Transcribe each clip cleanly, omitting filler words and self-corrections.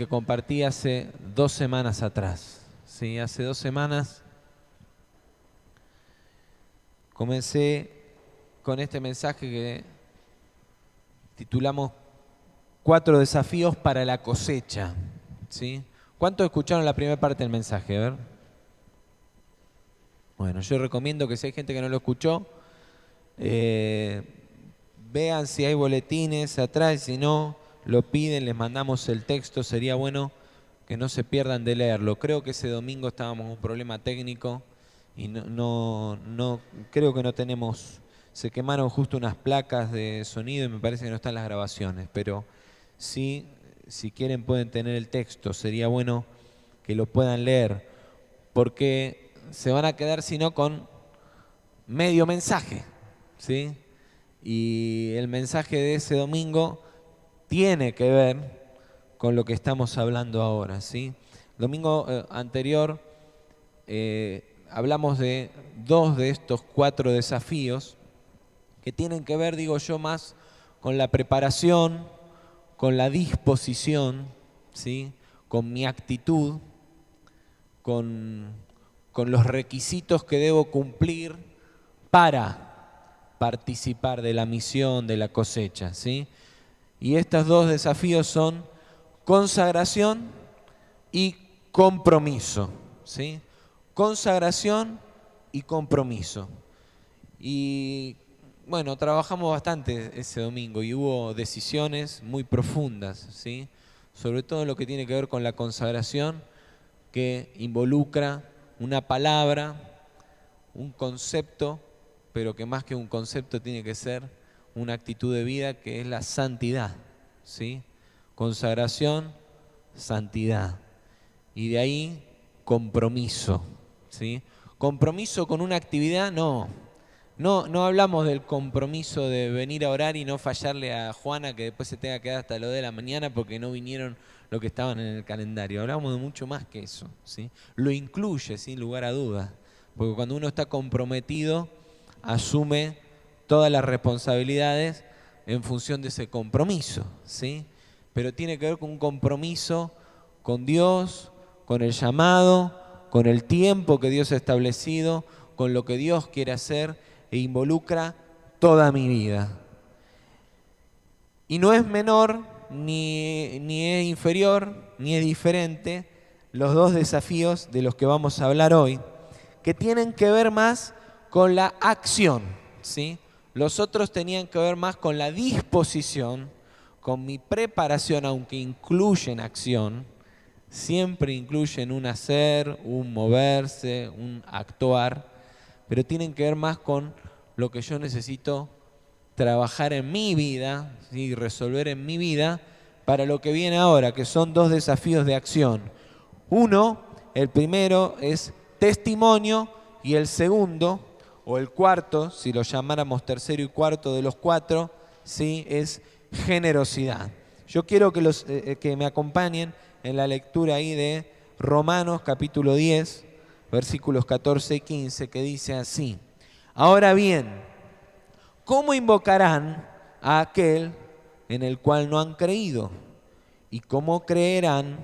que compartí hace 2 semanas atrás. ¿Sí? Hace 2 semanas comencé con este mensaje que titulamos 4 desafíos para la cosecha. ¿Sí? ¿Cuántos escucharon la primera parte del mensaje? A ver. Bueno, yo recomiendo que si hay gente que no lo escuchó, vean si hay boletines atrás, si no, lo piden, les mandamos el texto, sería bueno que no se pierdan de leerlo. Creo que ese domingo estábamos con un problema técnico y creo que no tenemos, se quemaron justo unas placas de sonido y me parece que no están las grabaciones, pero sí, si quieren pueden tener el texto, sería bueno que lo puedan leer, porque se van a quedar si no con medio mensaje, ¿sí? Y el mensaje de ese domingo tiene que ver con lo que estamos hablando ahora, ¿sí? Domingo anterior hablamos de 2 de estos 4 desafíos que tienen que ver, digo yo, más con la preparación, con la disposición, ¿sí? Con mi actitud, con los requisitos que debo cumplir para participar de la misión, de la cosecha, ¿sí? Y estos 2 desafíos son consagración y compromiso, ¿sí? Consagración y compromiso. Y bueno, trabajamos bastante ese domingo y hubo decisiones muy profundas, ¿sí? Sobre todo en lo que tiene que ver con la consagración, que involucra una palabra, un concepto, pero que más que un concepto tiene que ser una actitud de vida, que es la santidad, ¿sí? Consagración, santidad. Y de ahí compromiso, ¿sí? Compromiso con una actividad, no hablamos del compromiso de venir a orar y no fallarle a Juana que después se tenga que quedar hasta lo de la mañana porque no vinieron los que estaban en el calendario. Hablamos de mucho más que eso, ¿sí? Lo incluye, sin lugar a dudas, porque cuando uno está comprometido, asume todas las responsabilidades en función de ese compromiso, ¿sí? Pero tiene que ver con un compromiso con Dios, con el llamado, con el tiempo que Dios ha establecido, con lo que Dios quiere hacer e involucra toda mi vida. Y no es menor, ni es inferior, ni es diferente los 2 desafíos de los que vamos a hablar hoy, que tienen que ver más con la acción, ¿sí? Los otros tenían que ver más con la disposición, con mi preparación, aunque incluyen acción, siempre incluyen un hacer, un moverse, un actuar, pero tienen que ver más con lo que yo necesito trabajar en mi vida, ¿sí? Resolver en mi vida para lo que viene ahora, que son 2 desafíos de acción. Uno, el primero es testimonio y el segundo, o el cuarto, si lo llamáramos tercero y cuarto de los 4, ¿sí? Es generosidad. Yo quiero que me acompañen en la lectura ahí de Romanos capítulo 10, versículos 14 y 15, que dice así: ahora bien, ¿cómo invocarán a aquel en el cual no han creído? ¿Y cómo creerán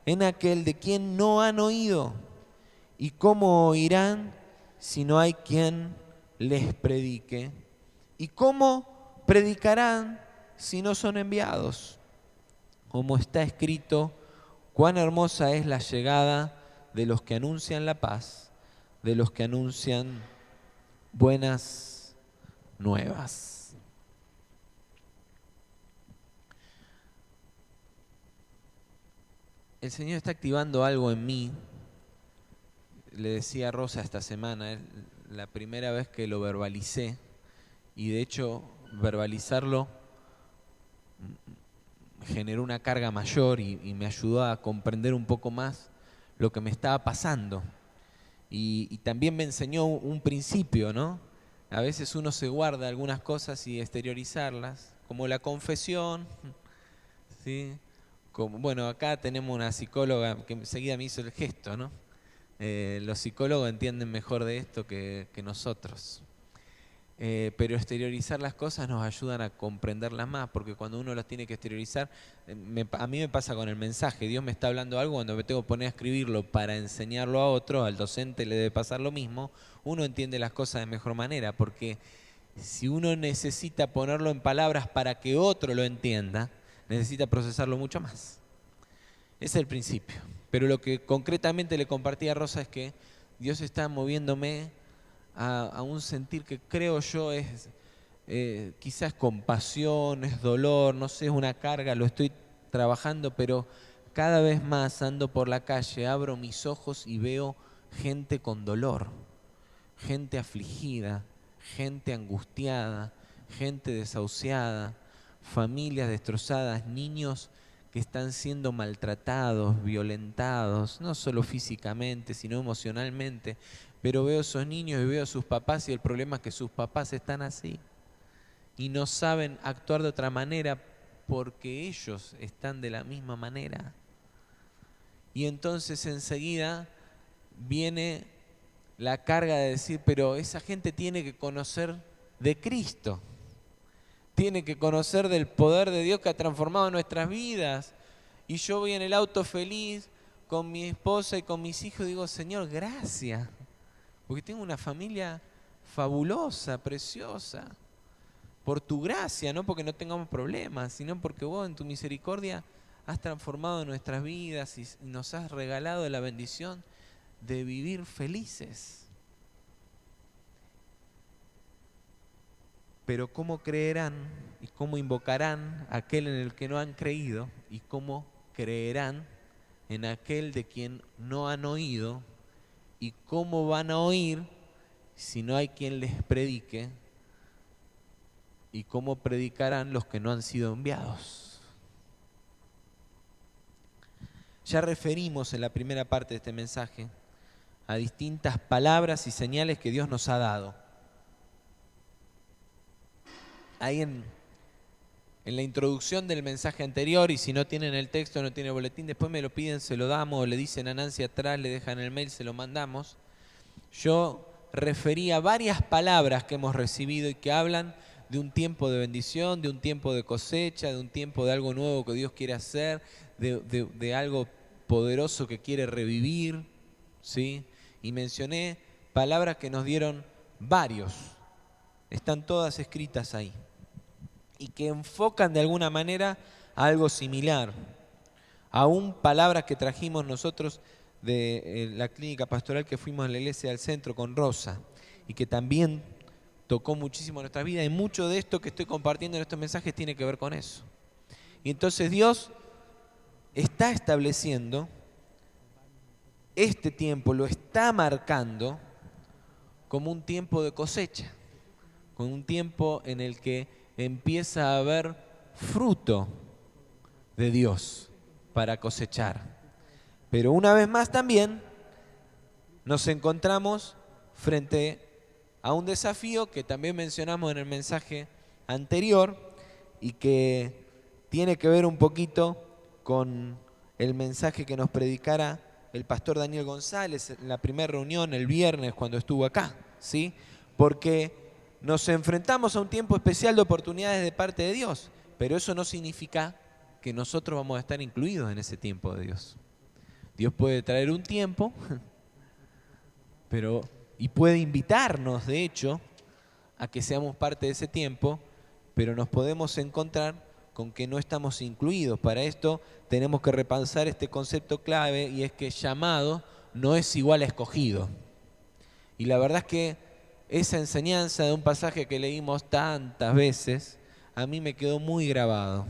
en aquel de quien no han oído? ¿Y cómo oirán si no hay quien les predique? ¿Y cómo predicarán si no son enviados? Como está escrito, cuán hermosa es la llegada de los que anuncian la paz, de los que anuncian buenas nuevas. El Señor está activando algo en mí. Le decía a Rosa esta semana, es la primera vez que lo verbalicé, y de hecho verbalizarlo generó una carga mayor y me ayudó a comprender un poco más lo que me estaba pasando. Y también me enseñó un principio, ¿no? A veces uno se guarda algunas cosas y exteriorizarlas, como la confesión, ¿sí? Como, bueno, acá tenemos una psicóloga que enseguida me hizo el gesto, ¿no? Los psicólogos entienden mejor de esto que nosotros. pero exteriorizar las cosas nos ayudan a comprenderlas más, porque cuando uno las tiene que exteriorizar, a mí me pasa con el mensaje, Dios me está hablando algo, cuando me tengo que poner a escribirlo para enseñarlo a otro, al docente le debe pasar lo mismo, uno entiende las cosas de mejor manera, porque si uno necesita ponerlo en palabras para que otro lo entienda, necesita procesarlo mucho más. Ese es el principio. Pero lo que concretamente le compartí a Rosa es que Dios está moviéndome a un sentir que creo yo es quizás compasión, es dolor, no sé, es una carga, lo estoy trabajando, pero cada vez más ando por la calle, abro mis ojos y veo gente con dolor, gente afligida, gente angustiada, gente desahuciada, familias destrozadas, niños que están siendo maltratados, violentados, no solo físicamente, sino emocionalmente. Pero veo esos niños y veo a sus papás y el problema es que sus papás están así y no saben actuar de otra manera porque ellos están de la misma manera. Y entonces enseguida viene la carga de decir, pero esa gente tiene que conocer de Cristo, tiene que conocer del poder de Dios que ha transformado nuestras vidas. Y yo voy en el auto feliz con mi esposa y con mis hijos y digo, Señor, gracias, porque tengo una familia fabulosa, preciosa, por tu gracia, no porque no tengamos problemas, sino porque vos en tu misericordia has transformado nuestras vidas y nos has regalado la bendición de vivir felices. Pero ¿cómo creerán y cómo invocarán a aquel en el que no han creído? ¿Y cómo creerán en aquel de quien no han oído? ¿Y cómo van a oír si no hay quien les predique? ¿Y cómo predicarán los que no han sido enviados? Ya referimos en la primera parte de este mensaje a distintas palabras y señales que Dios nos ha dado. Ahí en la introducción del mensaje anterior, y si no tienen el texto, no tienen el boletín, después me lo piden, se lo damos, o le dicen a Nancy atrás, le dejan el mail, se lo mandamos. Yo refería varias palabras que hemos recibido y que hablan de un tiempo de bendición, de un tiempo de cosecha, de un tiempo de algo nuevo que Dios quiere hacer, de algo poderoso que quiere revivir, ¿sí? Y mencioné palabras que nos dieron varios, están todas escritas ahí, y que enfocan de alguna manera a algo similar. Aún palabras que trajimos nosotros de la clínica pastoral que fuimos a la iglesia del centro con Rosa y que también tocó muchísimo nuestra vida, y mucho de esto que estoy compartiendo en estos mensajes tiene que ver con eso. Y entonces Dios está estableciendo este tiempo, lo está marcando como un tiempo de cosecha, como un tiempo en el que empieza a haber fruto de Dios para cosechar. Pero una vez más también nos encontramos frente a un desafío que también mencionamos en el mensaje anterior y que tiene que ver un poquito con el mensaje que nos predicara el pastor Daniel González en la primera reunión el viernes cuando estuvo acá, ¿sí? Porque nos enfrentamos a un tiempo especial de oportunidades de parte de Dios, pero eso no significa que nosotros vamos a estar incluidos en ese tiempo de Dios. Dios puede traer un tiempo, y puede invitarnos, de hecho, a que seamos parte de ese tiempo, pero nos podemos encontrar con que no estamos incluidos. Para esto tenemos que repensar este concepto clave, y es que llamado no es igual a escogido. Y la verdad es que esa enseñanza de un pasaje que leímos tantas veces, a mí me quedó muy grabado.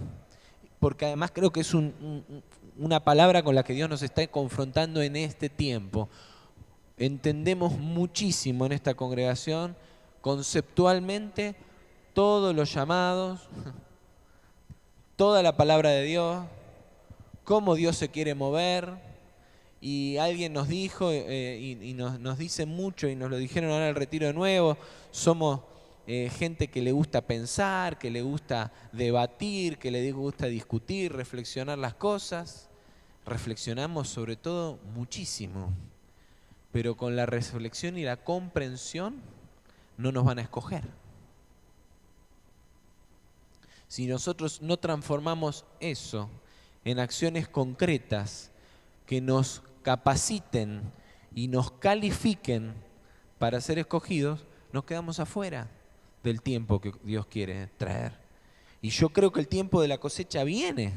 Porque además creo que es una palabra con la que Dios nos está confrontando en este tiempo. Entendemos muchísimo en esta congregación, conceptualmente, todos los llamados, toda la palabra de Dios, cómo Dios se quiere mover. Y alguien nos dijo, y nos dice mucho, y nos lo dijeron ahora en el retiro de nuevo, somos gente que le gusta pensar, que le gusta debatir, que le gusta discutir, reflexionar las cosas. Reflexionamos sobre todo muchísimo, pero con la reflexión y la comprensión no nos van a escoger. Si nosotros no transformamos eso en acciones concretas que nos capaciten y nos califiquen para ser escogidos, nos quedamos afuera del tiempo que Dios quiere traer. Y yo creo que el tiempo de la cosecha viene.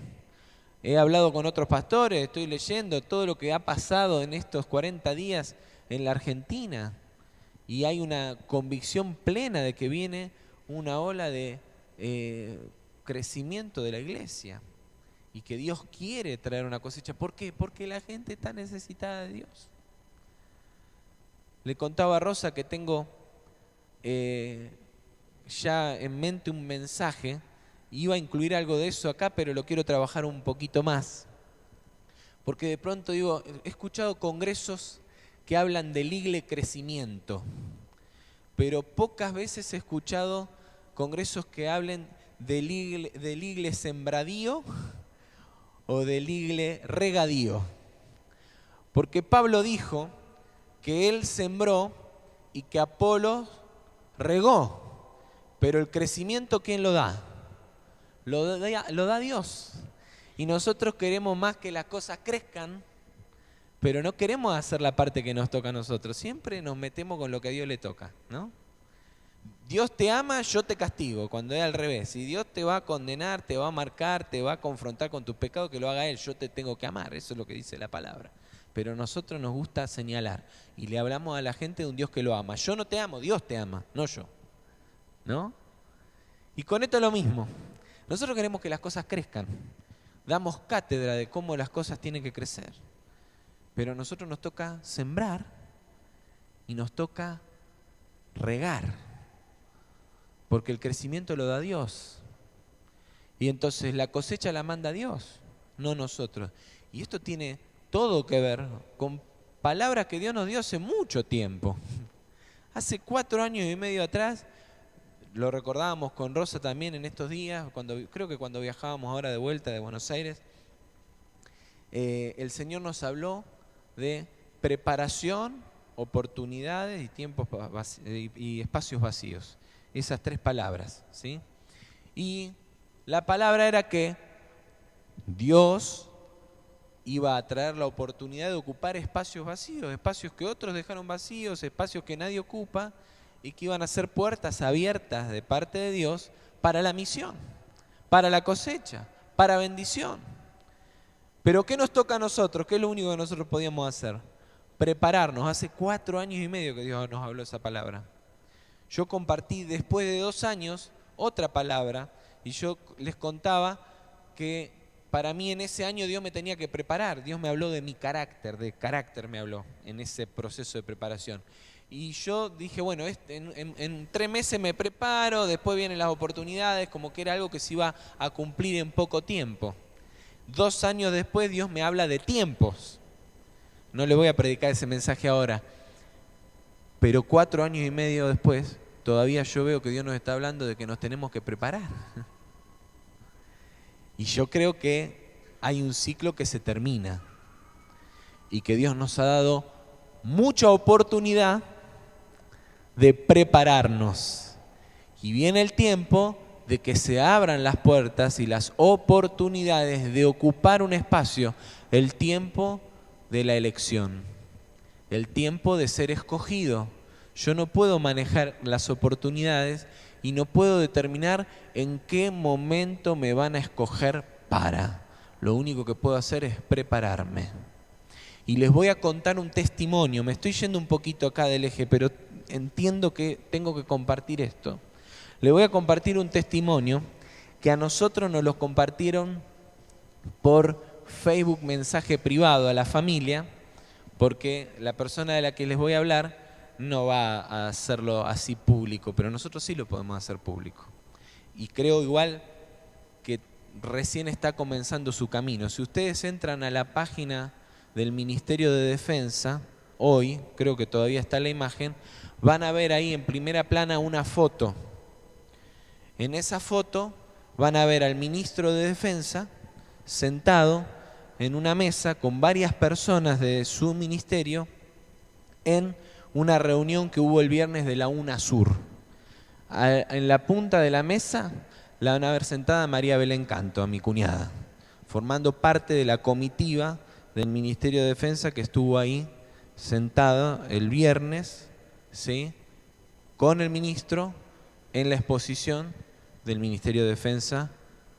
He hablado con otros pastores, estoy leyendo todo lo que ha pasado en estos 40 días en la Argentina. Y hay una convicción plena de que viene una ola de crecimiento de la iglesia. Y que Dios quiere traer una cosecha. ¿Por qué? Porque la gente está necesitada de Dios. Le contaba a Rosa que tengo ya en mente un mensaje. Iba a incluir algo de eso acá, pero lo quiero trabajar un poquito más. Porque de pronto digo, he escuchado congresos que hablan del igle crecimiento, pero pocas veces he escuchado congresos que hablen del igle sembradío o del igle regadío. Porque Pablo dijo que él sembró y que Apolo regó, pero el crecimiento, ¿quién lo da? Lo da Dios. Y nosotros queremos más que las cosas crezcan, pero no queremos hacer la parte que nos toca a nosotros. Siempre nos metemos con lo que a Dios le toca, ¿no? Dios te ama, yo te castigo, cuando es al revés. Si Dios te va a condenar, te va a marcar, te va a confrontar con tus pecados, que lo haga Él, yo te tengo que amar. Eso es lo que dice la palabra. Pero a nosotros nos gusta señalar y le hablamos a la gente de un Dios que lo ama. Yo no te amo, Dios te ama, no yo, ¿no? Y con esto es lo mismo. Nosotros queremos que las cosas crezcan. Damos cátedra de cómo las cosas tienen que crecer. Pero a nosotros nos toca sembrar y nos toca regar. Porque el crecimiento lo da Dios. Y entonces la cosecha la manda Dios, no nosotros. Y esto tiene todo que ver con palabras que Dios nos dio hace mucho tiempo. Hace 4 años y medio atrás, lo recordábamos con Rosa también en estos días, creo que cuando viajábamos ahora de vuelta de Buenos Aires, el Señor nos habló de preparación, oportunidades y tiempos y espacios vacíos. Esas 3 palabras, ¿sí? Y la palabra era que Dios iba a traer la oportunidad de ocupar espacios vacíos, espacios que otros dejaron vacíos, espacios que nadie ocupa, y que iban a ser puertas abiertas de parte de Dios para la misión, para la cosecha, para bendición. Pero ¿qué nos toca a nosotros? ¿Qué es lo único que nosotros podíamos hacer? Prepararnos. Hace 4 años y medio que Dios nos habló esa palabra. Yo compartí después de 2 años otra palabra y yo les contaba que para mí en ese año Dios me tenía que preparar. Dios me habló de mi carácter, de carácter me habló en ese proceso de preparación. Y yo dije, bueno, en 3 meses me preparo, después vienen las oportunidades, como que era algo que se iba a cumplir en poco tiempo. 2 años después Dios me habla de tiempos. No le voy a predicar ese mensaje ahora. Pero 4 años y medio después, todavía yo veo que Dios nos está hablando de que nos tenemos que preparar. Y yo creo que hay un ciclo que se termina. Y que Dios nos ha dado mucha oportunidad de prepararnos. Y viene el tiempo de que se abran las puertas y las oportunidades de ocupar un espacio, el tiempo de la elección, el tiempo de ser escogido. Yo no puedo manejar las oportunidades y no puedo determinar en qué momento me van a escoger para. Lo único que puedo hacer es prepararme. Y les voy a contar un testimonio. Me estoy yendo un poquito acá del eje, pero entiendo que tengo que compartir esto. Le voy a compartir un testimonio que a nosotros nos lo compartieron por Facebook, mensaje privado a la familia, porque la persona de la que les voy a hablar no va a hacerlo así público, pero nosotros sí lo podemos hacer público. Y creo igual que recién está comenzando su camino. Si ustedes entran a la página del Ministerio de Defensa, hoy, creo que todavía está la imagen, van a ver ahí en primera plana una foto. En esa foto van a ver al ministro de Defensa sentado en una mesa con varias personas de su ministerio en una reunión que hubo el viernes de la UNASUR. En la punta de la mesa la van a ver sentada a María Belén Canto, a mi cuñada, formando parte de la comitiva del Ministerio de Defensa que estuvo ahí sentado el viernes, ¿sí?, con el ministro en la exposición del Ministerio de Defensa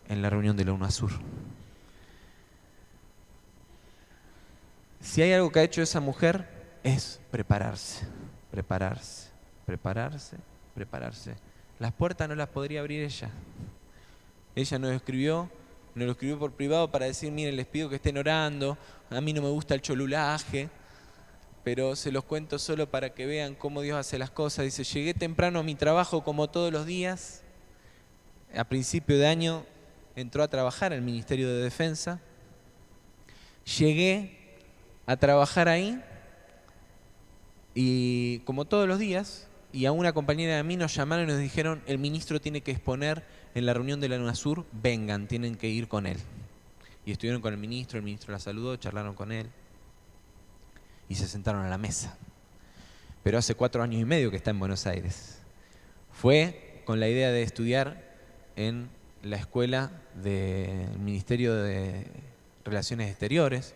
en la reunión de la UNASUR. Si hay algo que ha hecho esa mujer es prepararse, prepararse, prepararse, prepararse. Las puertas no las podría abrir ella. Ella nos lo escribió por privado para decir, miren, les pido que estén orando, a mí no me gusta el cholulaje, pero se los cuento solo para que vean cómo Dios hace las cosas. Dice, llegué temprano a mi trabajo como todos los días. A principio de año entró a trabajar al Ministerio de Defensa. Llegué a trabajar ahí y como todos los días, y a una compañera de mí nos llamaron y nos dijeron, el ministro tiene que exponer en la reunión de la UNASUR, vengan, tienen que ir con él. Y estuvieron con el ministro la saludó, charlaron con él y se sentaron a la mesa. Pero hace 4 años y medio que está en Buenos Aires. Fue con la idea de estudiar en la escuela del Ministerio de Relaciones Exteriores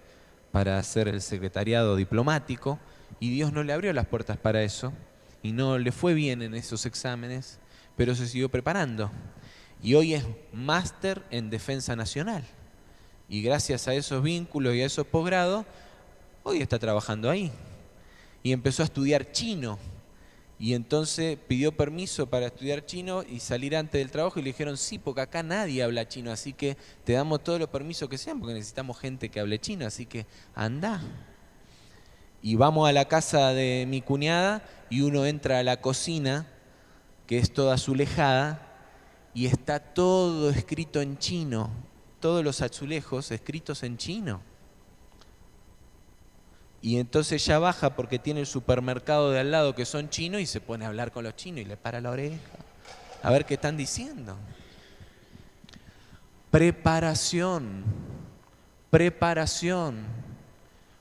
para hacer el secretariado diplomático, y Dios no le abrió las puertas para eso y no le fue bien en esos exámenes, pero se siguió preparando y hoy es máster en Defensa Nacional, y gracias a esos vínculos y a esos posgrados hoy está trabajando ahí y empezó a estudiar chino. Y entonces pidió permiso para estudiar chino y salir antes del trabajo y le dijeron, sí, porque acá nadie habla chino, así que te damos todos los permisos que sean porque necesitamos gente que hable chino, así que anda. Y vamos a la casa de mi cuñada y uno entra a la cocina, que es toda azulejada, y está todo escrito en chino, todos los azulejos escritos en chino. Y entonces ella baja porque tiene el supermercado de al lado que son chinos y se pone a hablar con los chinos y le para la oreja a ver qué están diciendo. Preparación, preparación,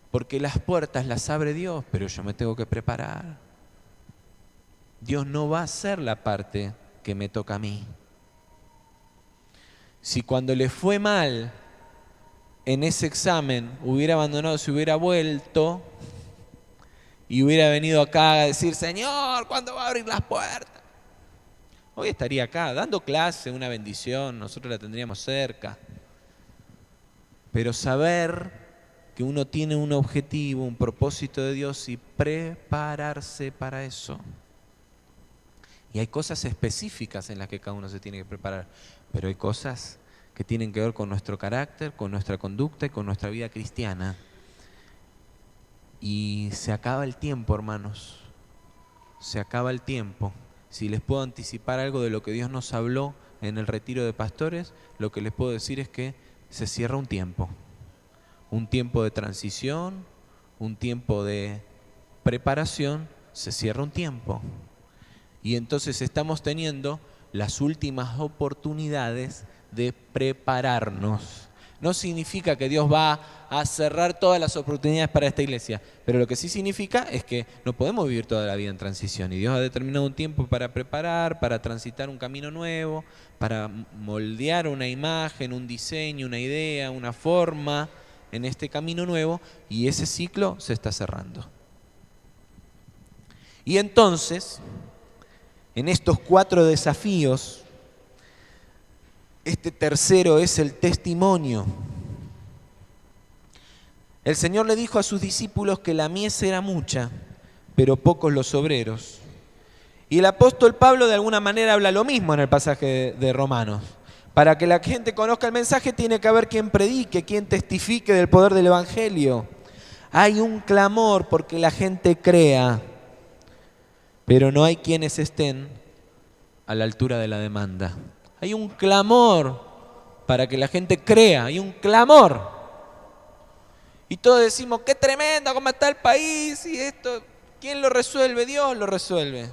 porque las puertas las abre Dios, pero yo me tengo que preparar. Dios no va a hacer la parte que me toca a mí. Si cuando le fue mal en ese examen hubiera abandonado, se hubiera vuelto y hubiera venido acá a decir, Señor, ¿cuándo va a abrir las puertas? Hoy estaría acá dando clase, una bendición, nosotros la tendríamos cerca. Pero saber que uno tiene un objetivo, un propósito de Dios y prepararse para eso. Y hay cosas específicas en las que cada uno se tiene que preparar, pero hay cosas que tienen que ver con nuestro carácter, con nuestra conducta y con nuestra vida cristiana. Y se acaba el tiempo, hermanos. Se acaba el tiempo. Si les puedo anticipar algo de lo que Dios nos habló en el retiro de pastores, lo que les puedo decir es que se cierra un tiempo. Un tiempo de transición, un tiempo de preparación, se cierra un tiempo. Y entonces estamos teniendo las últimas oportunidades de prepararnos. No significa que Dios va a cerrar todas las oportunidades para esta iglesia, pero lo que sí significa es que no podemos vivir toda la vida en transición y Dios ha determinado un tiempo para preparar, para transitar un camino nuevo, para moldear una imagen, un diseño, una idea, una forma en este camino nuevo, y ese ciclo se está cerrando. Y entonces, en estos 4 desafíos, este tercero es el testimonio. El Señor le dijo a sus discípulos que la mies era mucha, pero pocos los obreros. Y el apóstol Pablo de alguna manera habla lo mismo en el pasaje de Romanos. Para que la gente conozca el mensaje tiene que haber quien predique, quien testifique del poder del Evangelio. Hay un clamor porque la gente crea, pero no hay quienes estén a la altura de la demanda. Hay un clamor para que la gente crea, hay un clamor. Y todos decimos, qué tremendo cómo está el país y esto. ¿Quién lo resuelve? Dios lo resuelve.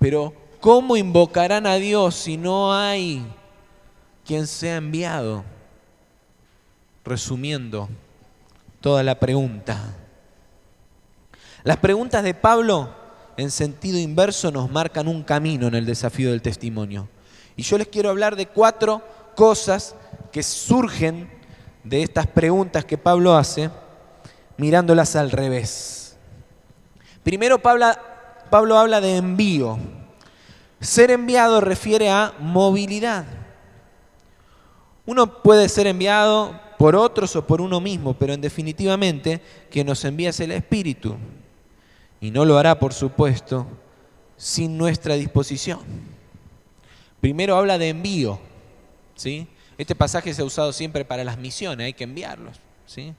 Pero ¿cómo invocarán a Dios si no hay quien sea enviado? Resumiendo toda la pregunta. Las preguntas de Pablo en sentido inverso nos marcan un camino en el desafío del testimonio. Y yo les quiero hablar de 4 cosas que surgen de estas preguntas que Pablo hace, mirándolas al revés. Primero, Pablo habla de envío. Ser enviado refiere a movilidad. Uno puede ser enviado por otros o por uno mismo, pero definitivamente quien nos envía es el Espíritu. Y no lo hará, por supuesto, sin nuestra disposición. Primero habla de envío, ¿sí? Este pasaje se ha usado siempre para las misiones, hay que enviarlos, ¿sí?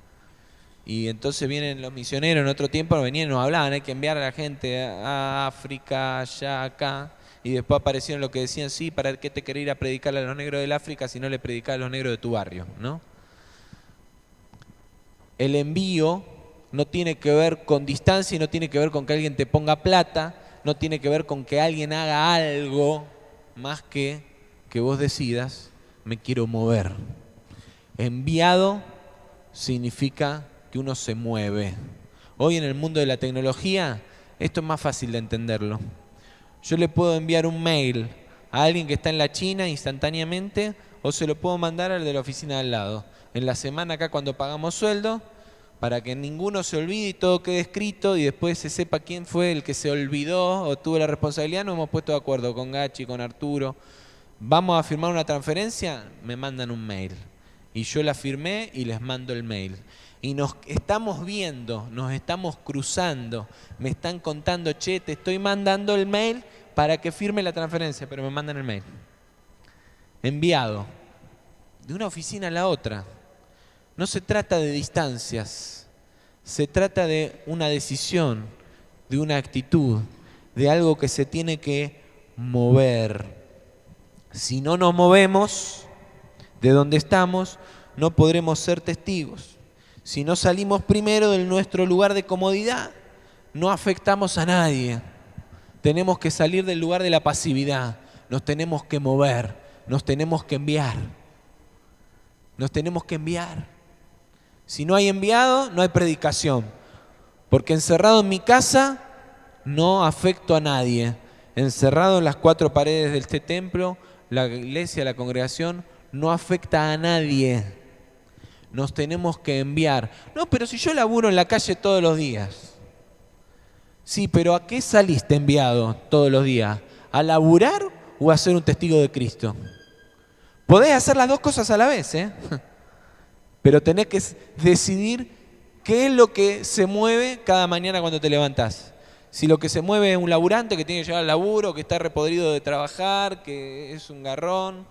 Y entonces vienen los misioneros, en otro tiempo venían y nos hablaban, hay que enviar a la gente a África, allá, acá. Y después aparecieron lo que decían, sí, ¿para qué te querés ir a predicarle a los negros del África si no le predicás a los negros de tu barrio, ¿no? El envío no tiene que ver con distancia y no tiene que ver con que alguien te ponga plata, no tiene que ver con que alguien haga algo más que vos decidas, me quiero mover. Enviado significa que uno se mueve. Hoy en el mundo de la tecnología esto es más fácil de entenderlo. Yo le puedo enviar un mail a alguien que está en la China instantáneamente o se lo puedo mandar al de la oficina de al lado. En la semana acá cuando pagamos sueldo, para que ninguno se olvide y todo quede escrito y después se sepa quién fue el que se olvidó o tuvo la responsabilidad, nos hemos puesto de acuerdo con Gachi, con Arturo. Vamos a firmar una transferencia, me mandan un mail. Y yo la firmé y les mando el mail. Y nos estamos viendo, nos estamos cruzando, me están contando, che, te estoy mandando el mail para que firme la transferencia, pero me mandan el mail. Enviado, de una oficina a la otra. No se trata de distancias, se trata de una decisión, de una actitud, de algo que se tiene que mover. Si no nos movemos de donde estamos, no podremos ser testigos. Si no salimos primero de nuestro lugar de comodidad, no afectamos a nadie. Tenemos que salir del lugar de la pasividad, nos tenemos que mover, nos tenemos que enviar. Nos tenemos que enviar. Si no hay enviado, no hay predicación. Porque encerrado en mi casa, no afecto a nadie. Encerrado en las 4 paredes de este templo, la iglesia, la congregación, no afecta a nadie. Nos tenemos que enviar. No, pero si yo laburo en la calle todos los días. Sí, pero ¿a qué saliste enviado todos los días? ¿A laburar o a ser un testigo de Cristo? Podés hacer las 2 cosas a la vez, ¿eh? Pero tenés que decidir qué es lo que se mueve cada mañana cuando te levantás. Si lo que se mueve es un laburante que tiene que llegar al laburo, que está repodrido de trabajar, que es un garrón,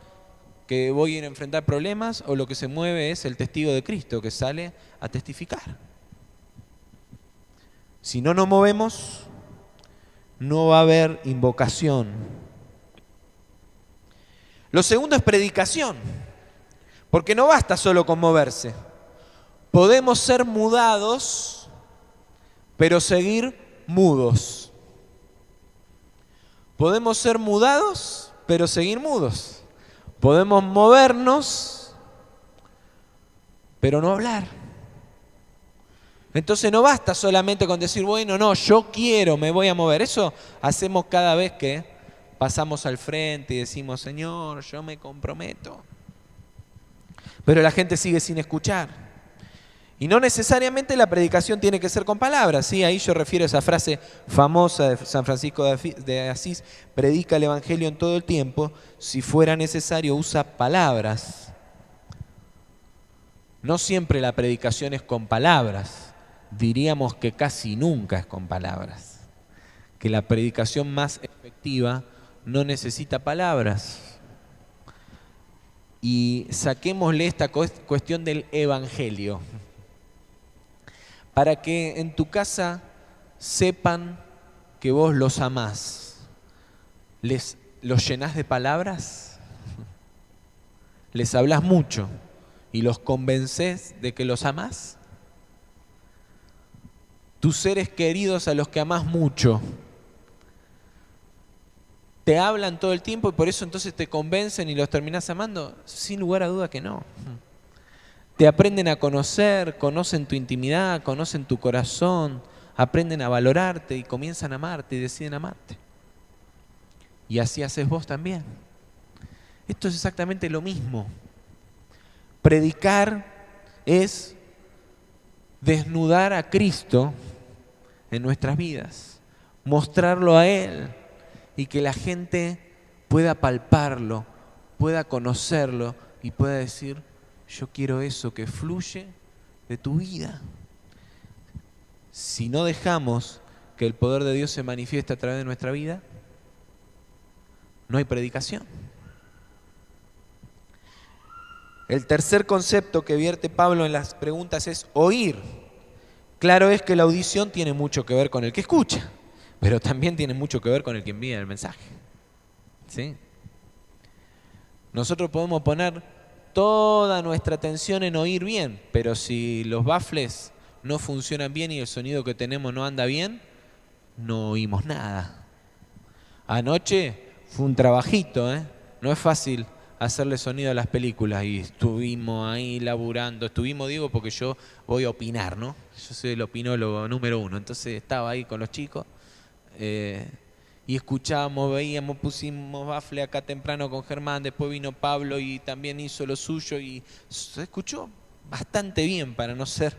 que voy a ir a enfrentar problemas, o lo que se mueve es el testigo de Cristo que sale a testificar. Si no nos movemos, no va a haber invocación. Lo segundo es predicación, porque no basta solo con moverse. Podemos ser mudados, pero seguir mudos. Podemos ser mudados, pero seguir mudos. Podemos movernos, pero no hablar. Entonces no basta solamente con decir, bueno, no, yo quiero, me voy a mover. Eso hacemos cada vez que pasamos al frente y decimos, Señor, yo me comprometo. Pero la gente sigue sin escuchar. Y no necesariamente la predicación tiene que ser con palabras, ¿sí? Ahí yo refiero a esa frase famosa de San Francisco de Asís, predica el Evangelio en todo el tiempo, si fuera necesario usa palabras. No siempre la predicación es con palabras, diríamos que casi nunca es con palabras, que la predicación más efectiva no necesita palabras. Y saquémosle esta cuestión del Evangelio. Para que en tu casa sepan que vos los amás. ¿Los llenás de palabras? ¿Les hablás mucho y los convencés de que los amás? Tus seres queridos a los que amás mucho, ¿te hablan todo el tiempo y por eso entonces te convencen y los terminás amando? Sin lugar a duda que no. Te aprenden a conocer, conocen tu intimidad, conocen tu corazón, aprenden a valorarte y comienzan a amarte y deciden amarte. Y así haces vos también. Esto es exactamente lo mismo. Predicar es desnudar a Cristo en nuestras vidas, mostrarlo a Él y que la gente pueda palparlo, pueda conocerlo y pueda decir, yo quiero eso que fluye de tu vida. Si no dejamos que el poder de Dios se manifieste a través de nuestra vida, no hay predicación. El tercer concepto que vierte Pablo en las preguntas es oír. Claro es que la audición tiene mucho que ver con el que escucha, pero también tiene mucho que ver con el que envía el mensaje. ¿Sí? Nosotros podemos poner toda nuestra atención en oír bien, pero si los baffles no funcionan bien y el sonido que tenemos no anda bien, no oímos nada. Anoche fue un trabajito, ¿eh? No es fácil hacerle sonido a las películas y estuvimos ahí laburando. Estuvimos, digo, porque yo voy a opinar, ¿no? Yo soy el opinólogo número 1, entonces estaba ahí con los chicos y escuchábamos, veíamos, pusimos baffle acá temprano con Germán, después vino Pablo y también hizo lo suyo y se escuchó bastante bien para no ser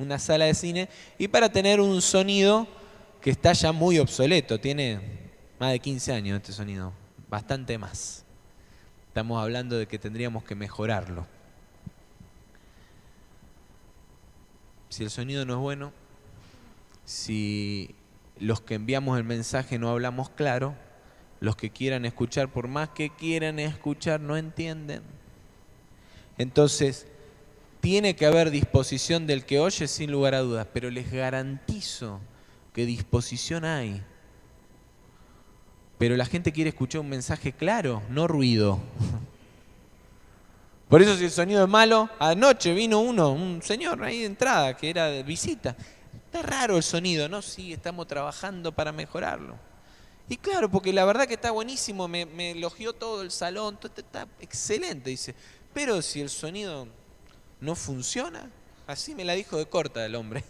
una sala de cine y para tener un sonido que está ya muy obsoleto, tiene más de 15 años este sonido, bastante más. Estamos hablando de que tendríamos que mejorarlo. Si el sonido no es bueno, si los que enviamos el mensaje no hablamos claro, los que quieran escuchar, por más que quieran escuchar, no entienden. Entonces, tiene que haber disposición del que oye sin lugar a dudas, pero les garantizo que disposición hay. Pero la gente quiere escuchar un mensaje claro, no ruido. Por eso si el sonido es malo, anoche vino un señor ahí de entrada que era de visita. Está raro el sonido, ¿no? Sí, estamos trabajando para mejorarlo. Y claro, porque la verdad que está buenísimo, me elogió todo el salón, todo está excelente, dice. Pero si el sonido no funciona, así me la dijo de corta el hombre.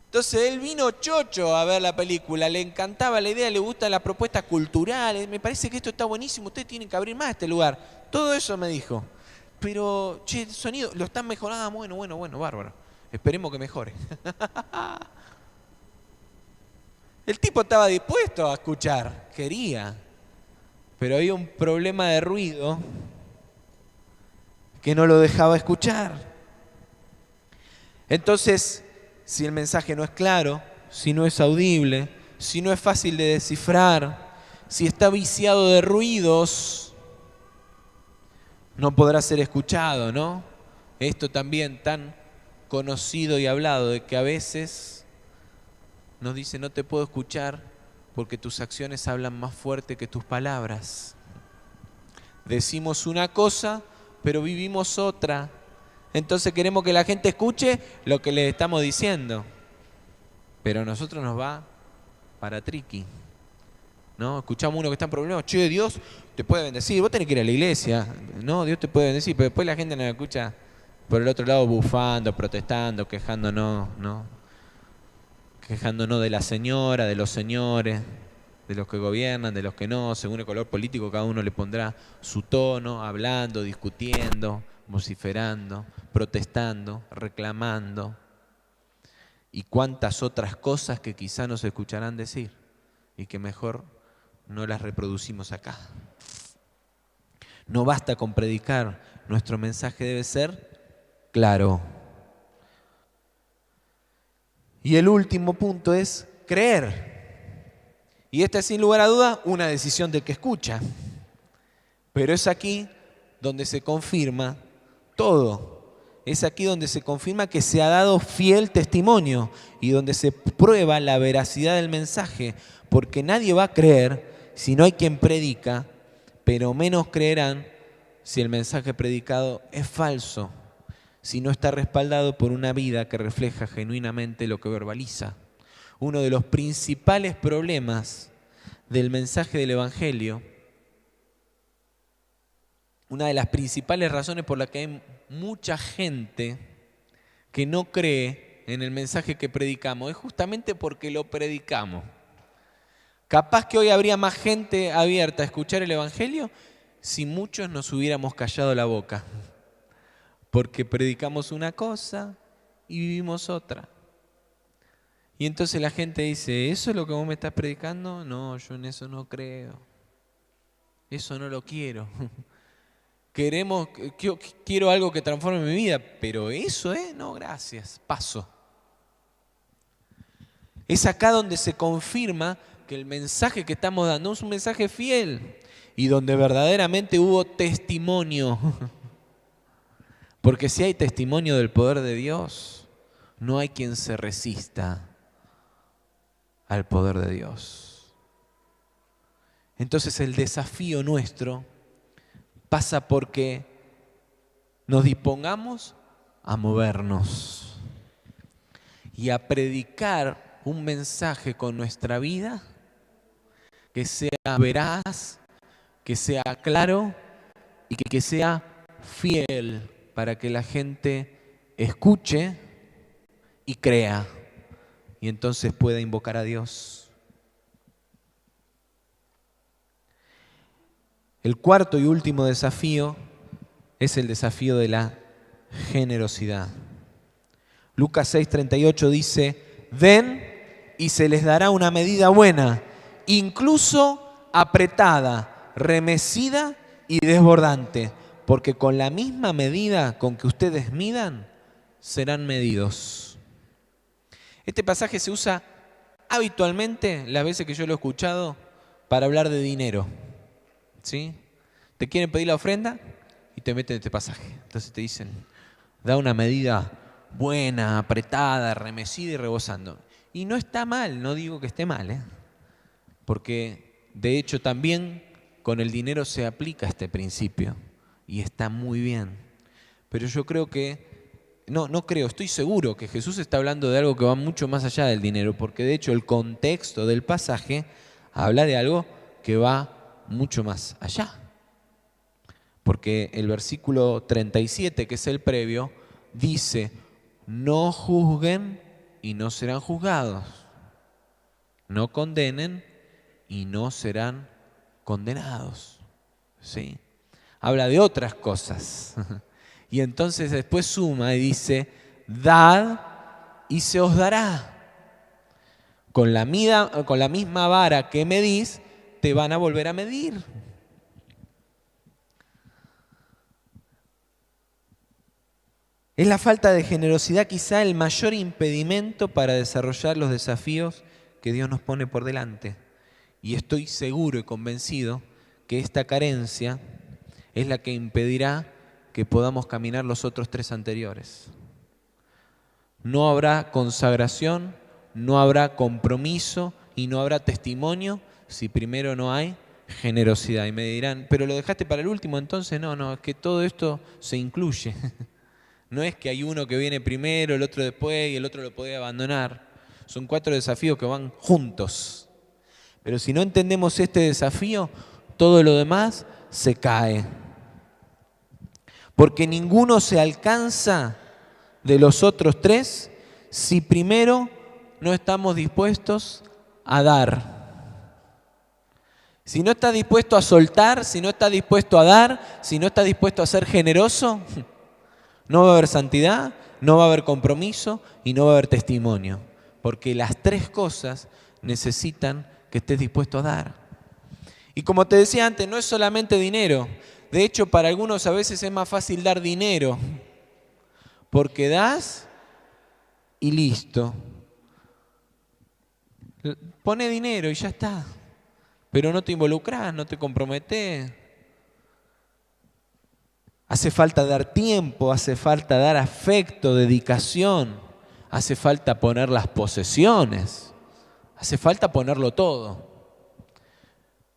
Entonces él vino chocho a ver la película, le encantaba la idea, le gusta la propuesta cultural, me parece que esto está buenísimo, ustedes tienen que abrir más este lugar. Todo eso me dijo. Pero, che, el sonido, lo están mejorando, bueno, bárbaro. Esperemos que mejore. El tipo estaba dispuesto a escuchar, quería, pero había un problema de ruido que no lo dejaba escuchar. Entonces, si el mensaje no es claro, si no es audible, si no es fácil de descifrar, si está viciado de ruidos, no podrá ser escuchado, ¿no? Esto también tan conocido y hablado de que a veces nos dice no te puedo escuchar porque tus acciones hablan más fuerte que tus palabras. Decimos una cosa, pero vivimos otra. Entonces queremos que la gente escuche lo que le estamos diciendo. Pero a nosotros nos va para triqui, ¿no? Escuchamos uno que está en problemas, che, Dios te puede bendecir, vos tenés que ir a la iglesia, no, Dios te puede bendecir, pero después la gente nos escucha por el otro lado bufando, protestando, quejándonos, ¿no? Quejándonos de la señora, de los señores, de los que gobiernan, de los que no, según el color político cada uno le pondrá su tono, hablando, discutiendo, vociferando, protestando, reclamando y cuántas otras cosas que quizá nos escucharán decir y que mejor no las reproducimos acá. No basta con predicar, nuestro mensaje debe ser claro. Y el último punto es creer. Y esta es sin lugar a dudas una decisión del que escucha. Pero es aquí donde se confirma todo. Es aquí donde se confirma que se ha dado fiel testimonio y donde se prueba la veracidad del mensaje. Porque nadie va a creer si no hay quien predica, pero menos creerán si el mensaje predicado es falso, si no está respaldado por una vida que refleja genuinamente lo que verbaliza. Uno de los principales problemas del mensaje del Evangelio, una de las principales razones por las que hay mucha gente que no cree en el mensaje que predicamos, es justamente porque lo predicamos. Capaz que hoy habría más gente abierta a escuchar el Evangelio si muchos nos hubiéramos callado la boca, porque predicamos una cosa y vivimos otra. Y entonces la gente dice, ¿eso es lo que vos me estás predicando? No, yo en eso no creo. Eso no lo quiero. Quiero algo que transforme mi vida, pero eso, no, gracias, paso. Es acá donde se confirma que el mensaje que estamos dando es un mensaje fiel y donde verdaderamente hubo testimonio. Porque si hay testimonio del poder de Dios, no hay quien se resista al poder de Dios. Entonces el desafío nuestro pasa porque nos dispongamos a movernos y a predicar un mensaje con nuestra vida que sea veraz, que sea claro y que sea fiel para que la gente escuche y crea y entonces pueda invocar a Dios. El cuarto y último desafío es el desafío de la generosidad. Lucas 6:38 dice, den y se les dará una medida buena, incluso apretada, remecida y desbordante, porque con la misma medida con que ustedes midan, serán medidos. Este pasaje se usa habitualmente, las veces que yo lo he escuchado, para hablar de dinero. ¿Sí? Te quieren pedir la ofrenda y te meten este pasaje. Entonces te dicen, da una medida buena, apretada, remecida y rebosando. Y no está mal, no digo que esté mal, porque de hecho también con el dinero se aplica este principio y está muy bien. Pero yo creo que, estoy seguro que Jesús está hablando de algo que va mucho más allá del dinero, porque de hecho el contexto del pasaje habla de algo que va mucho más allá. Porque el versículo 37, que es el previo, dice, no juzguen y no serán juzgados. No condenen y no serán condenados. ¿Sí? Habla de otras cosas. Y entonces después suma y dice, dad y se os dará. Con la misma vara que medís, te van a volver a medir. Es la falta de generosidad quizá el mayor impedimento para desarrollar los desafíos que Dios nos pone por delante. Y estoy seguro y convencido que esta carencia es la que impedirá que podamos caminar los otros tres anteriores. No habrá consagración, no habrá compromiso y no habrá testimonio si primero no hay generosidad. Y me dirán, pero lo dejaste para el último, entonces no, es que todo esto se incluye. No es que hay uno que viene primero, el otro después y el otro lo puede abandonar. Son 4 desafíos que van juntos. Pero si no entendemos este desafío, todo lo demás se cae. Porque ninguno se alcanza de los otros 3 si primero no estamos dispuestos a dar. Si no estás dispuesto a soltar, si no estás dispuesto a dar, si no estás dispuesto a ser generoso, no va a haber santidad, no va a haber compromiso y no va a haber testimonio. Porque las 3 cosas necesitan que estés dispuesto a dar. Y como te decía antes, no es solamente dinero. De hecho, para algunos a veces es más fácil dar dinero. Porque das y listo. Pone dinero y ya está. Pero no te involucrás, no te comprometés. Hace falta dar tiempo, hace falta dar afecto, dedicación, hace falta poner las posesiones, hace falta ponerlo todo.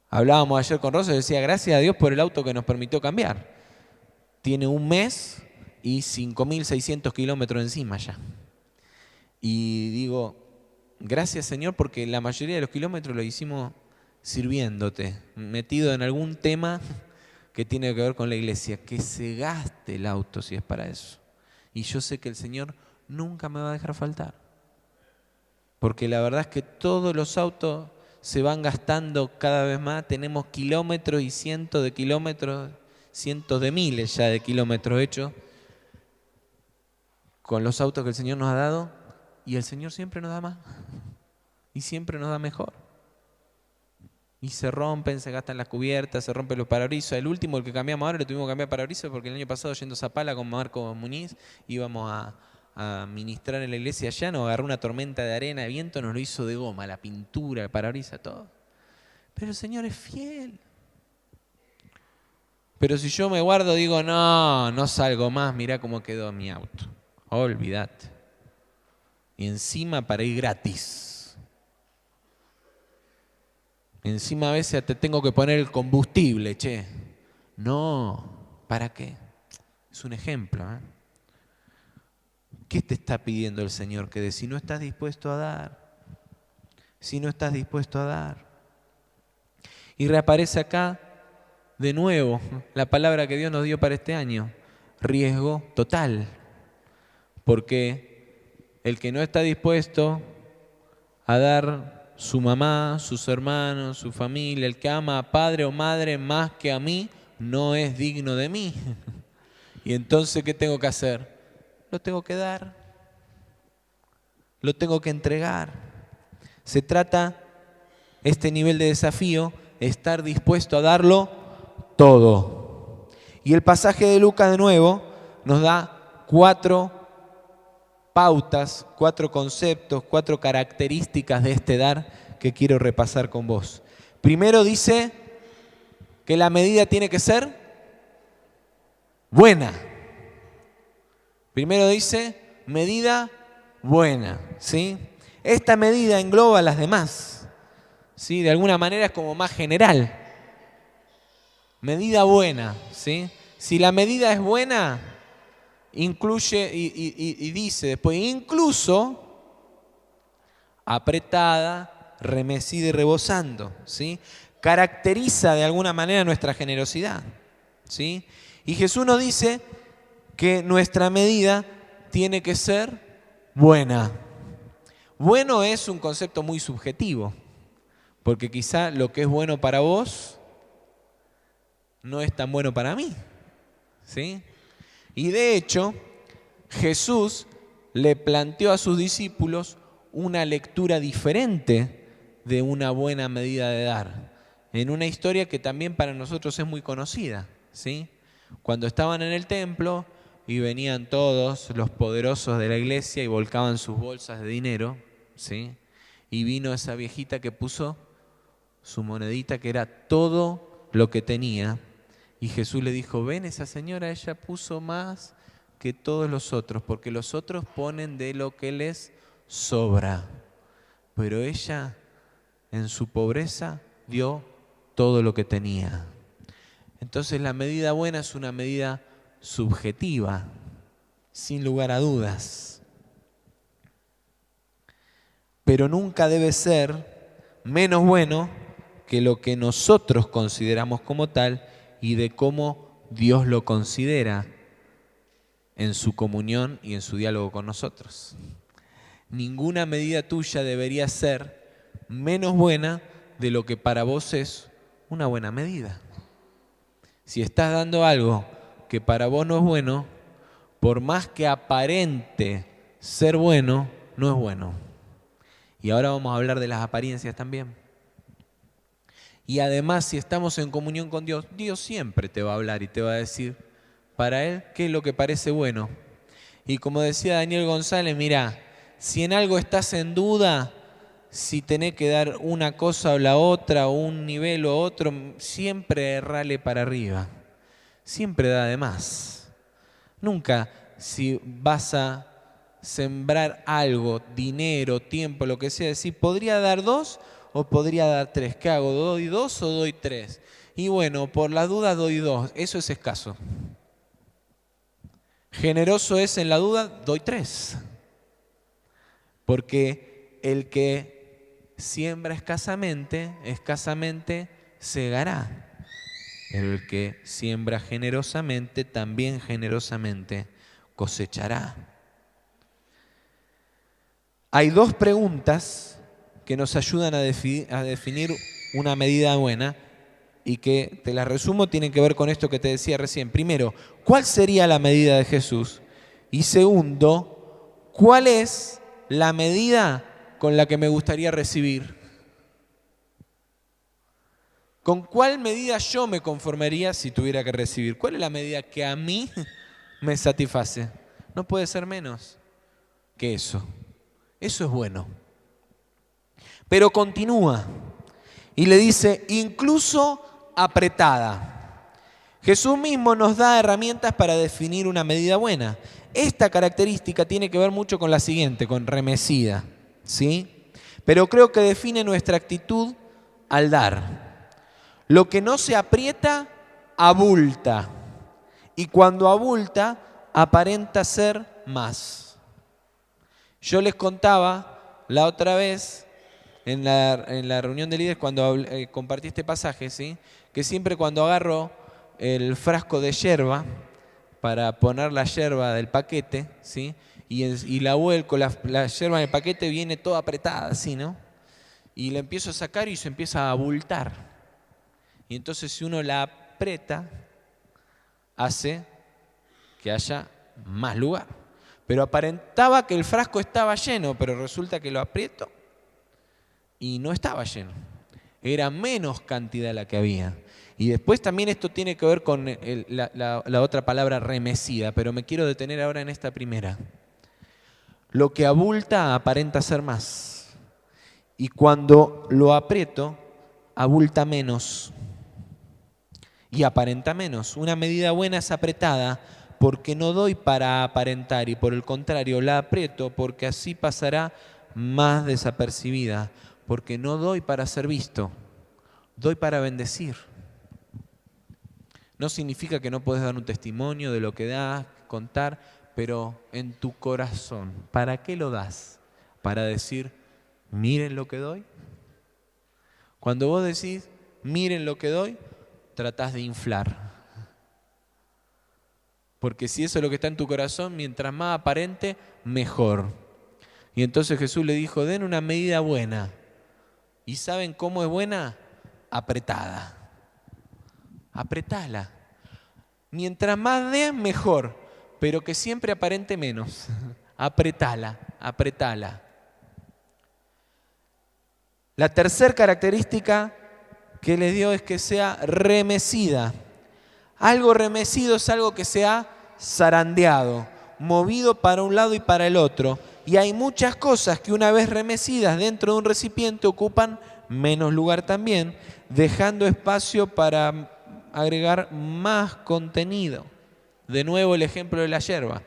Hablábamos ayer con Rosa y decía, gracias a Dios por el auto que nos permitió cambiar. Tiene 1 mes y 5.600 kilómetros encima ya. Y digo, gracias Señor porque la mayoría de los kilómetros lo hicimos sirviéndote, metido en algún tema que tiene que ver con la iglesia, que se gaste el auto si es para eso. Y yo sé que el Señor nunca me va a dejar faltar. Porque la verdad es que todos los autos se van gastando cada vez más. Tenemos kilómetros y cientos de kilómetros, cientos de miles ya de kilómetros hechos con los autos que el Señor nos ha dado, y el Señor siempre nos da más y siempre nos da mejor. Y se rompen, se gastan las cubiertas, se rompen los parabrisas. El último, el que cambiamos ahora, le tuvimos que cambiar parabrisas porque el año pasado, yendo a Zapala con Marco Muñiz, íbamos a ministrar en la iglesia allá, nos agarró una tormenta de arena, de viento, nos lo hizo de goma, la pintura, el parabrisas, todo. Pero el Señor es fiel. Pero si yo me guardo, digo, no salgo más, mirá cómo quedó mi auto. Olvídate. Y encima para ir gratis. Encima a veces te tengo que poner el combustible, che. No, ¿para qué? Es un ejemplo, ¿eh? ¿Qué te está pidiendo el Señor que des? Si no estás dispuesto a dar. Si no estás dispuesto a dar. Y reaparece acá de nuevo la palabra que Dios nos dio para este año. Riesgo total. Porque el que no está dispuesto a dar su mamá, sus hermanos, su familia, el que ama a padre o madre más que a mí, no es digno de mí. Y entonces, ¿qué tengo que hacer? Lo tengo que dar. Lo tengo que entregar. Se trata, este nivel de desafío, estar dispuesto a darlo todo. Y el pasaje de Lucas de nuevo nos da 4 pautas, 4 conceptos, 4 características de este dar que quiero repasar con vos. Primero dice que la medida tiene que ser buena. Primero dice medida buena, ¿sí? Esta medida engloba las demás, ¿sí? De alguna manera es como más general. Medida buena, ¿sí? Si la medida es buena, incluye y dice después, incluso apretada, remecida y rebosando, ¿sí? Caracteriza de alguna manera nuestra generosidad, ¿sí? Y Jesús nos dice que nuestra medida tiene que ser buena. Bueno es un concepto muy subjetivo, porque quizá lo que es bueno para vos no es tan bueno para mí, ¿sí? Y de hecho, Jesús le planteó a sus discípulos una lectura diferente de una buena medida de dar, en una historia que también para nosotros es muy conocida, ¿sí? Cuando estaban en el templo y venían todos los poderosos de la iglesia y volcaban sus bolsas de dinero, ¿sí? Y vino esa viejita que puso su monedita, que era todo lo que tenía, y Jesús le dijo, ven, esa señora, ella puso más que todos los otros, porque los otros ponen de lo que les sobra, pero ella en su pobreza dio todo lo que tenía. Entonces la medida buena es una medida subjetiva, sin lugar a dudas, pero nunca debe ser menos bueno que lo que nosotros consideramos como tal y de cómo Dios lo considera en su comunión y en su diálogo con nosotros. Ninguna medida tuya debería ser menos buena de lo que para vos es una buena medida. Si estás dando algo que para vos no es bueno, por más que aparente ser bueno, no es bueno. Y ahora vamos a hablar de las apariencias también. Y además, si estamos en comunión con Dios, Dios siempre te va a hablar y te va a decir para Él qué es lo que parece bueno. Y como decía Daniel González, mira, si en algo estás en duda, si tenés que dar una cosa o la otra, o un nivel o otro, siempre errale para arriba. Siempre da de más. Nunca, si vas a sembrar algo, dinero, tiempo, lo que sea, decir, podría dar 2 o podría dar 3. ¿Qué hago? ¿Doy 2 o doy 3? Y bueno, por las dudas doy 2. Eso es escaso. Generoso es en la duda, doy 3. Porque el que siembra escasamente, escasamente segará. Pero el que siembra generosamente, también generosamente cosechará. Hay 2 preguntas que nos ayudan a definir una medida buena y que, te las resumo, tienen que ver con esto que te decía recién. Primero, ¿cuál sería la medida de Jesús? Y segundo, ¿cuál es la medida con la que me gustaría recibir? ¿Con cuál medida yo me conformaría si tuviera que recibir? ¿Cuál es la medida que a mí me satisface? No puede ser menos que eso. Eso es bueno. Pero continúa y le dice, incluso apretada. Jesús mismo nos da herramientas para definir una medida buena. Esta característica tiene que ver mucho con la siguiente, con remecida, ¿sí? Pero creo que define nuestra actitud al dar. Lo que no se aprieta, abulta. Y cuando abulta, aparenta ser más. Yo les contaba la otra vez, en la reunión de líderes, cuando compartí este pasaje, ¿sí? Que siempre cuando agarro el frasco de yerba, para poner la yerba del paquete, ¿sí? Y la vuelco, la yerba en el paquete viene toda apretada, así, ¿no? Y la empiezo a sacar y se empieza a abultar. Y entonces si uno la aprieta, hace que haya más lugar. Pero aparentaba que el frasco estaba lleno, pero resulta que lo aprieto y no estaba lleno. Era menos cantidad la que había. Y después también esto tiene que ver con la otra palabra remecida, pero me quiero detener ahora en esta primera. Lo que abulta aparenta ser más. Y cuando lo aprieto, abulta menos. Y aparenta menos. Una medida buena es apretada porque no doy para aparentar y por el contrario la aprieto porque así pasará más desapercibida. Porque no doy para ser visto, doy para bendecir. No significa que no puedes dar un testimonio de lo que das, contar, pero en tu corazón, ¿para qué lo das? ¿Para decir, miren lo que doy? Cuando vos decís, miren lo que doy, tratás de inflar. Porque si eso es lo que está en tu corazón, mientras más aparente, mejor. Y entonces Jesús le dijo, den una medida buena. ¿Y saben cómo es buena? Apretada. Apretala. Mientras más des, mejor. Pero que siempre aparente menos. Apretala, apretala. La tercera característica que les dio es que sea remecida. Algo remecido es algo que se ha zarandeado, movido para un lado y para el otro. Y hay muchas cosas que una vez remecidas dentro de un recipiente ocupan menos lugar también, dejando espacio para agregar más contenido. De nuevo el ejemplo de la yerba.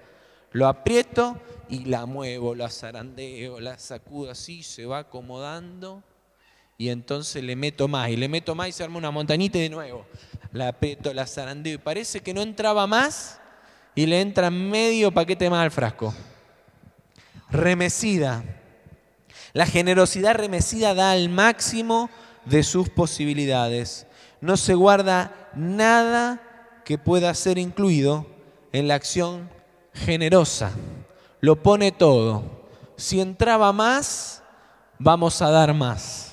Lo aprieto y la muevo, la zarandeo, la sacudo así, se va acomodando. Y entonces le meto más, y le meto más y se arma una montañita y de nuevo. La aprieto, la zarandeo y parece que no entraba más y le entra medio paquete más al frasco. Remecida. La generosidad remecida da al máximo de sus posibilidades. No se guarda nada que pueda ser incluido en la acción generosa. Lo pone todo. Si entraba más, vamos a dar más.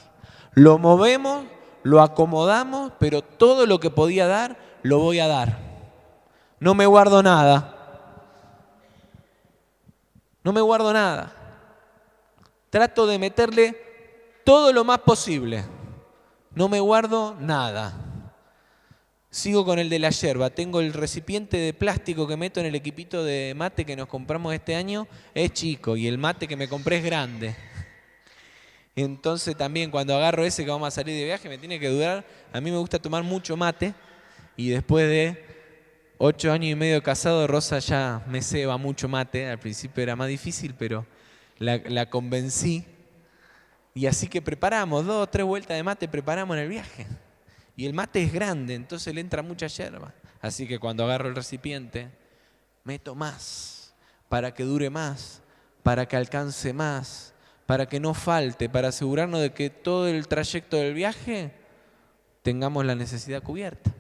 Lo movemos, lo acomodamos, pero todo lo que podía dar, lo voy a dar. No me guardo nada. No me guardo nada. Trato de meterle todo lo más posible. No me guardo nada. Sigo con el de la yerba. Tengo el recipiente de plástico que meto en el equipito de mate que nos compramos este año. Es chico y el mate que me compré es grande. Entonces también cuando agarro ese que vamos a salir de viaje me tiene que durar. A mí me gusta tomar mucho mate y después de 8 años y medio de casado, Rosa ya me ceba mucho mate. Al principio era más difícil, pero la convencí. Y así que preparamos 2 o 3 vueltas de mate, preparamos en el viaje. Y el mate es grande, entonces le entra mucha yerba. Así que cuando agarro el recipiente, meto más, para que dure más, para que alcance más, para que no falte, para asegurarnos de que todo el trayecto del viaje tengamos la necesidad cubierta.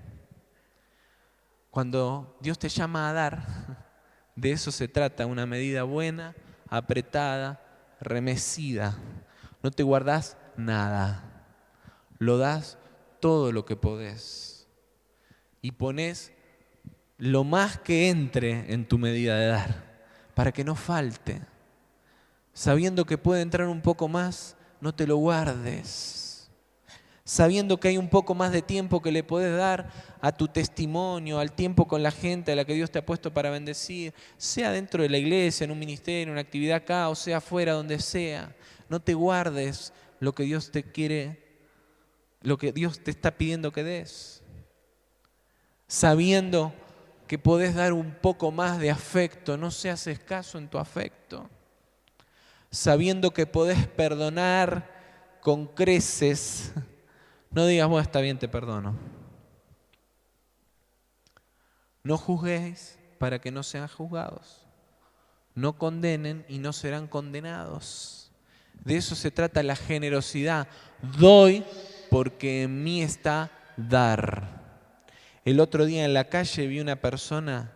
Cuando Dios te llama a dar, de eso se trata, una medida buena, apretada, remecida. No te guardás nada. Lo das todo lo que podés. Y ponés lo más que entre en tu medida de dar, para que no falte. Sabiendo que puede entrar un poco más, no te lo guardes. Sabiendo que hay un poco más de tiempo que le podés dar a tu testimonio, al tiempo con la gente a la que Dios te ha puesto para bendecir, sea dentro de la iglesia, en un ministerio, en una actividad acá, o sea afuera, donde sea. No te guardes lo que Dios te quiere, lo que Dios te está pidiendo que des. Sabiendo que podés dar un poco más de afecto, no seas escaso en tu afecto. Sabiendo que podés perdonar con creces, no digas, bueno, está bien, te perdono. No juzguéis para que no sean juzgados. No condenen y no serán condenados. De eso se trata la generosidad. Doy porque en mí está dar. El otro día en la calle vi una persona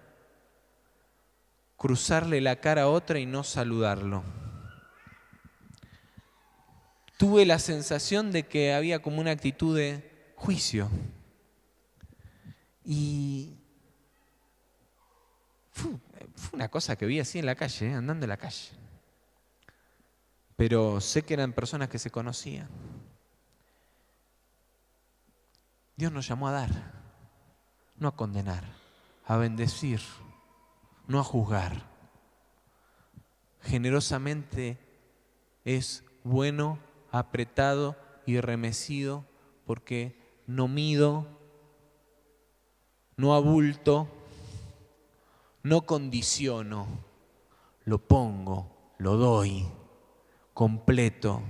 cruzarle la cara a otra y no saludarlo. Tuve la sensación de que había como una actitud de juicio. Y fue una cosa que vi así en la calle, andando en la calle. Pero sé que eran personas que se conocían. Dios nos llamó a dar, no a condenar, a bendecir, no a juzgar. Generosamente es bueno, apretado y remecido, porque no mido, no abulto, no condiciono, lo pongo, lo doy, completo,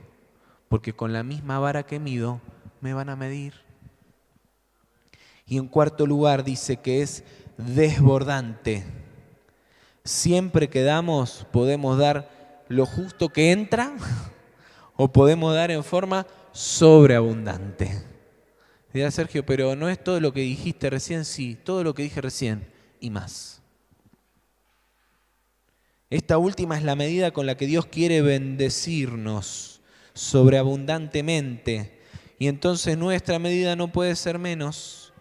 porque con la misma vara que mido me van a medir. Y en cuarto lugar dice que es desbordante. Siempre que damos podemos dar lo justo que entra o podemos dar en forma sobreabundante. Dirá Sergio, pero no es todo lo que dijiste recién, sí, todo lo que dije recién y más. Esta última es la medida con la que Dios quiere bendecirnos sobreabundantemente. Y entonces nuestra medida no puede ser menos.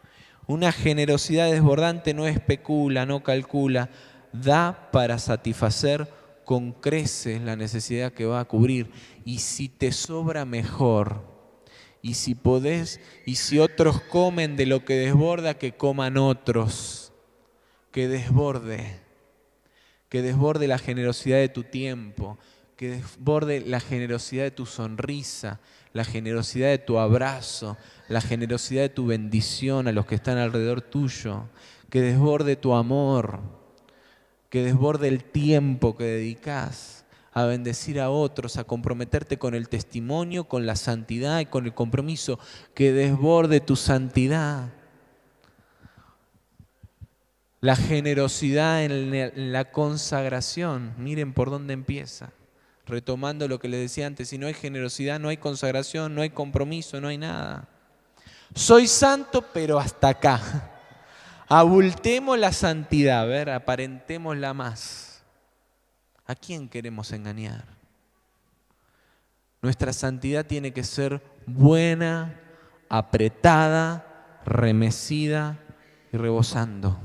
Una generosidad desbordante no especula, no calcula, da para satisfacer con creces la necesidad que va a cubrir. Y si te sobra, mejor. Y si podés, y si otros comen de lo que desborda, que coman otros. Que desborde la generosidad de tu tiempo, que desborde la generosidad de tu sonrisa, la generosidad de tu abrazo, la generosidad de tu bendición a los que están alrededor tuyo, que desborde tu amor, que desborde el tiempo que dedicas a bendecir a otros, a comprometerte con el testimonio, con la santidad y con el compromiso, que desborde tu santidad. La generosidad en la consagración, miren por dónde empieza. Retomando lo que les decía antes, si no hay generosidad, no hay consagración, no hay compromiso, no hay nada. Soy santo, pero hasta acá. Abultemos la santidad, a ver, aparentémosla más. ¿A quién queremos engañar? Nuestra santidad tiene que ser buena, apretada, remecida y rebosando.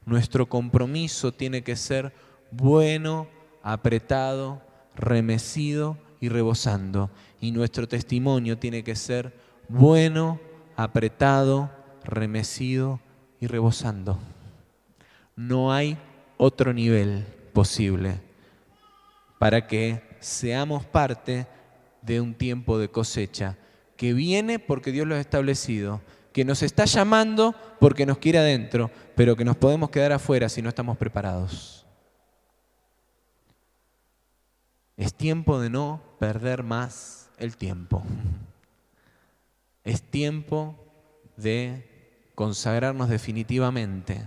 Nuestro compromiso tiene que ser bueno, apretado, remecido y rebosando. Y nuestro testimonio tiene que ser bueno, apretado, remecido y rebosando. No hay otro nivel posible para que seamos parte de un tiempo de cosecha que viene porque Dios lo ha establecido, que nos está llamando porque nos quiere adentro, pero que nos podemos quedar afuera si no estamos preparados. Es tiempo de no perder más el tiempo. Es tiempo de consagrarnos definitivamente,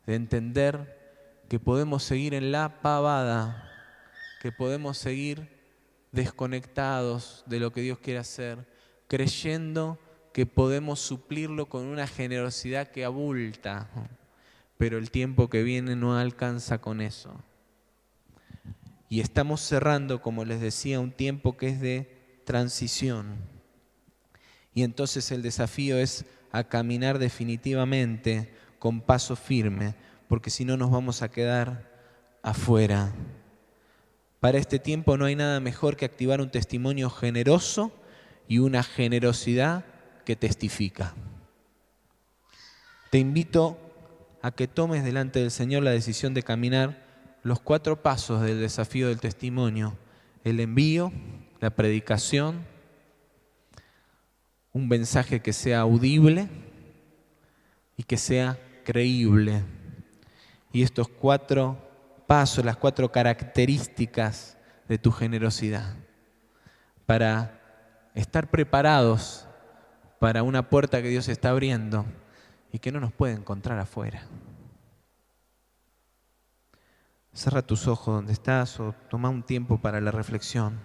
de entender que podemos seguir en la pavada, que podemos seguir desconectados de lo que Dios quiere hacer, creyendo que podemos suplirlo con una generosidad que abulta, pero el tiempo que viene no alcanza con eso. Y estamos cerrando, como les decía, un tiempo que es de transición. Y entonces el desafío es a caminar definitivamente con paso firme, porque si no nos vamos a quedar afuera. Para este tiempo no hay nada mejor que activar un testimonio generoso y una generosidad que testifica. Te invito a que tomes delante del Señor la decisión de caminar los 4 pasos del desafío del testimonio: el envío, la predicación, un mensaje que sea audible y que sea creíble. Y estos 4 pasos, las 4 características de tu generosidad, para estar preparados para una puerta que Dios está abriendo y que no nos puede encontrar afuera. Cierra tus ojos donde estás o toma un tiempo para la reflexión.